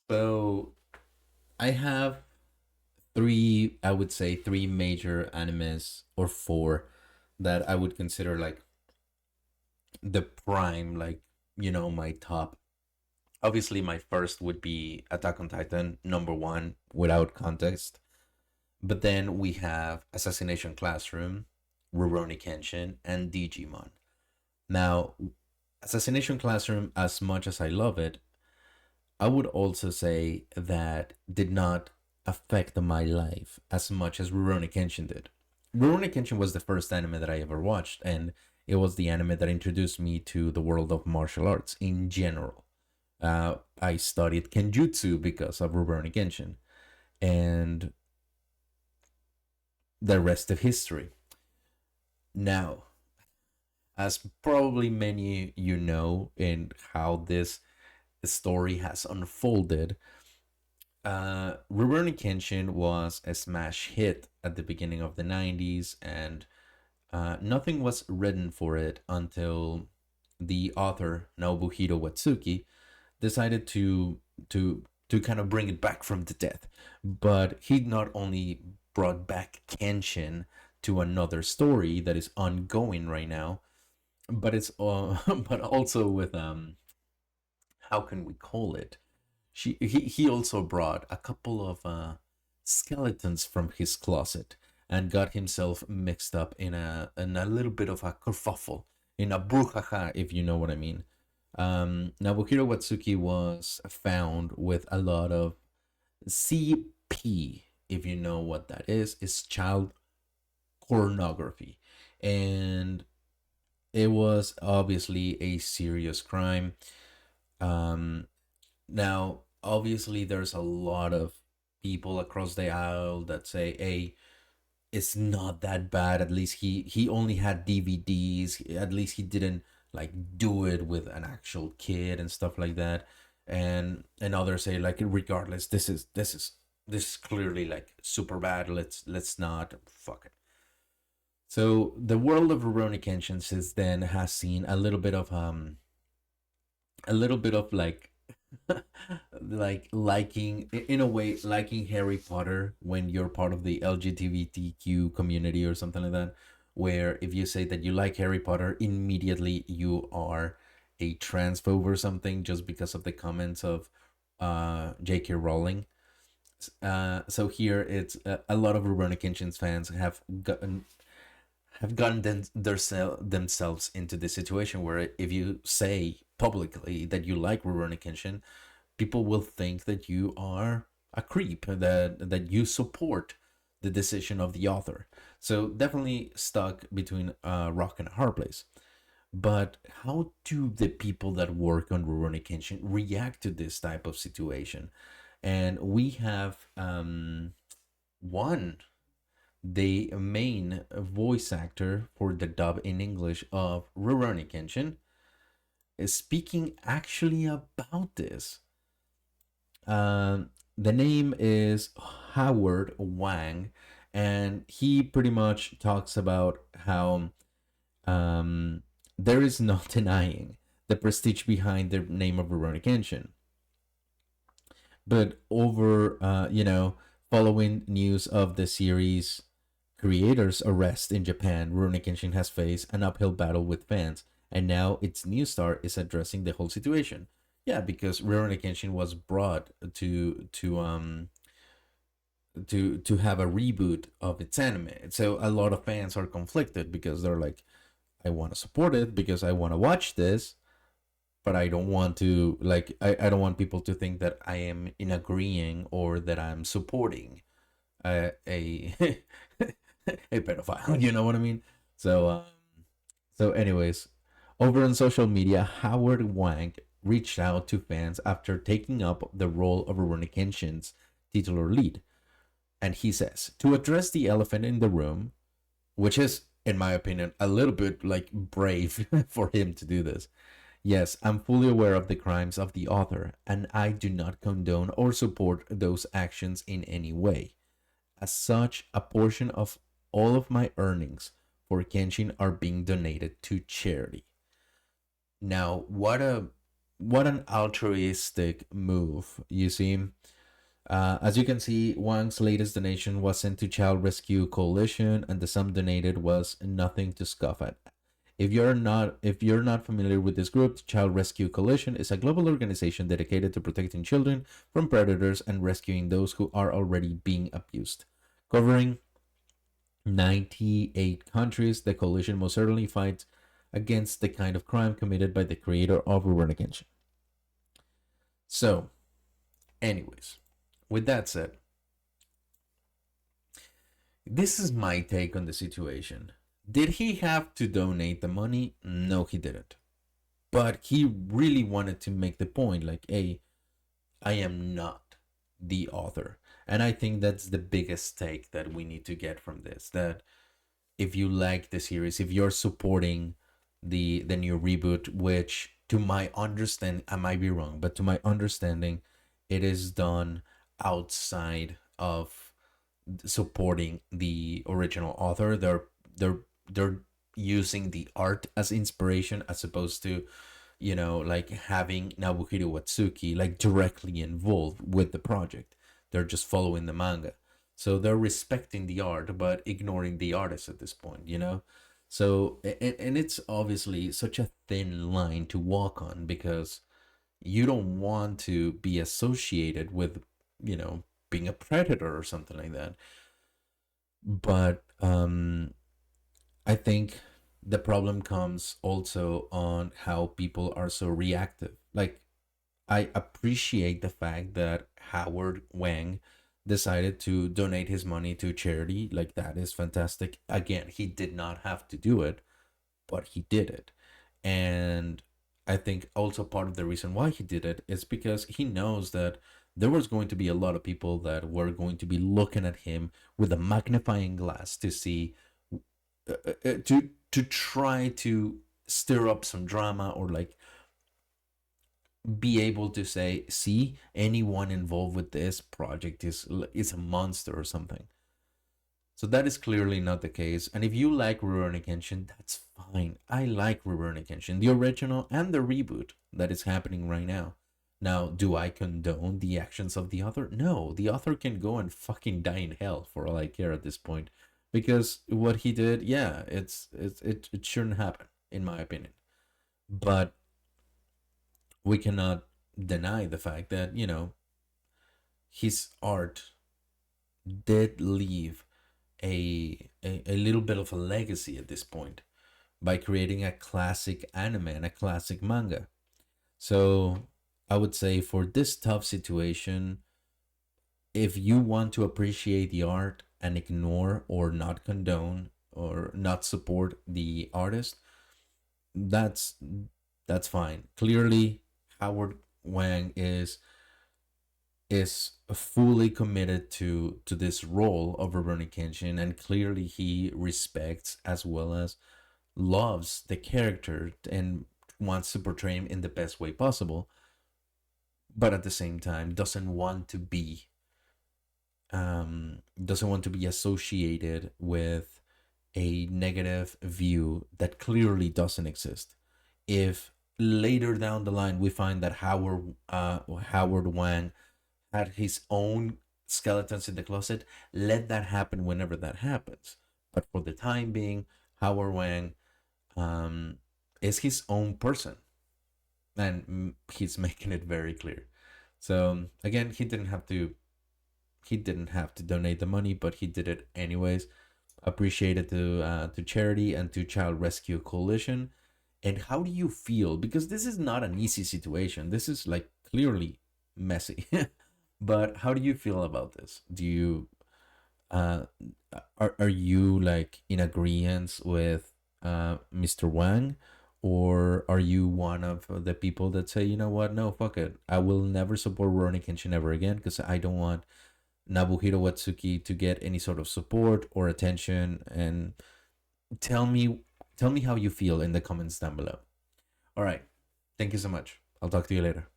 So I have three, I would say three major animes or four that I would consider like the prime, like, my top. Obviously, my first would be Attack on Titan, number one, without contest. But then we have Assassination Classroom, Rurouni Kenshin, and Digimon. Now, Assassination Classroom, as much as I love it, I would also say that did not affect my life as much as Rurouni Kenshin did. Rurouni Kenshin was the first anime that I ever watched, and it was the anime that introduced me to the world of martial arts in general. I studied Kenjutsu because of Rurouni Kenshin, and the rest of history. Now, as probably many you know, in how this story has unfolded, Rurouni Kenshin was a smash hit at the beginning of the 90s, and nothing was written for it until the author Nobuhiro Watsuki decided to kind of bring it back from the death. But he not only brought back Kenshin to another story that is ongoing right now, but it's but also with how can we call it? He also brought a couple of skeletons from his closet and got himself mixed up in a little bit of a kerfuffle, in a brouhaha, if you know what I mean. Nabuhiro Watsuki was found with a lot of CP, if you know what that is child pornography, and it was obviously a serious crime. Um, Now, obviously, there's a lot of people across the aisle that say, "Hey, it's not that bad. At least he only had DVDs. At least he didn't like do it with an actual kid and stuff like that." And others say like, regardless, this is clearly like super bad. Let's not fuck it. So the world of Rurouni Kenshin since then has seen a little bit of like like liking, in a way, liking Harry Potter when you're part of the LGBTQ community or something like that, where if you say that you like Harry Potter, immediately you are a transphobe or something just because of the comments of J.K. Rowling. So here it's a lot of Rurouni Kenshin's fans have gotten themselves into this situation where if you say publicly that you like Rurouni Kenshin, people will think that you are a creep, that you support the decision of the author. So definitely stuck between a rock and a hard place. But how do the people that work on Rurouni Kenshin react to this type of situation? And we have one, the main voice actor for the dub in English of Rurouni Kenshin, is speaking actually about this. The name is Howard Wang, and he pretty much talks about how there is no denying the prestige behind the name of Rurouni Kenshin. But over, following news of the series creator's arrest in Japan, Rurouni Kenshin has faced an uphill battle with fans, and now its new star is addressing the whole situation. Yeah, because Rurouni Kenshin was brought to have a reboot of its anime. So a lot of fans are conflicted because they're like, I want to support it because I want to watch this, but I don't want to I don't want people to think that I am in agreeing or that I'm supporting a a pedophile. You know what I mean? So anyways, over on social media, Howard Wang reached out to fans after taking up the role of Rurouni Kenshin's titular lead, and he says to address the elephant in the room, which is, in my opinion, a little bit like brave for him to do this. Yes, I'm fully aware of the crimes of the author, and I do not condone or support those actions in any way. As such, a portion of all of my earnings for Kenshin are being donated to charity. Now, what a what an altruistic move. You see, as you can see, Wang's latest donation was sent to Child Rescue Coalition, and the sum donated was nothing to scoff at. If you're not familiar with this group, the Child Rescue Coalition is a global organization dedicated to protecting children from predators and rescuing those who are already being abused. Covering 98 countries, the coalition most certainly fights against the kind of crime committed by the creator of Rurouni Kenshin. So, anyways, with that said, this is my take on the situation. Did he have to donate the money? No, he didn't. But he really wanted to make the point like, hey, I am not the author. And I think that's the biggest take that we need to get from this. That if you like the series, if you're supporting the new reboot, which to my understanding, I might be wrong, but to my understanding, it is done outside of supporting the original author. They're using the art as inspiration as opposed to, like having Nabuhiro Watsuki like directly involved with the project. They're just following the manga. So they're respecting the art but ignoring the artist at this point. So and it's obviously such a thin line to walk on because you don't want to be associated with, being a predator or something like that. But I think the problem comes also on how people are so reactive. Like, I appreciate the fact that Howard Wang decided to donate his money to charity. Like, that is fantastic. Again, he did not have to do it, but he did it. And I think also part of the reason why he did it is because he knows that there was going to be a lot of people that were going to be looking at him with a magnifying glass to see, to try to stir up some drama, or like be able to say, see, anyone involved with this project is a monster or something. So that is clearly not the case. And if you like Rurouni Kenshin, that's fine. I like Rurouni Kenshin, the original and the reboot that is happening right now. Now, do I condone the actions of the author? No, the author can go and fucking die in hell for all I care at this point, because what he did, yeah, it shouldn't happen in my opinion. But we cannot deny the fact that his art did leave a little bit of a legacy at this point by creating a classic anime and a classic manga. So I would say for this tough situation, if you want to appreciate the art and ignore or not condone or not support the artist, that's that's fine. Clearly, Howard Wang is fully committed to this role of Rurouni Kenshin, and clearly he respects as well as loves the character and wants to portray him in the best way possible, but at the same time doesn't want to be associated with a negative view that clearly doesn't exist. If later down the line we find that Howard Wang had his own skeletons in the closet, let that happen whenever that happens. But for the time being, Howard Wang is his own person, and he's making it very clear. So again, he didn't have to donate the money, but he did it anyways. Appreciated to charity and to Child Rescue Coalition. And how do you feel? Because this is not an easy situation. This is like clearly messy. But how do you feel about this? Do you uh are you like in agreement with Mr. Wang, or are you one of the people that say, you know what, no, fuck it, I will never support Rurouni Kenshin ever again because I don't want Nabuhiro Watsuki to get any sort of support or attention? And tell me tell me how you feel in the comments down below. All right, thank you so much. I'll talk to you later.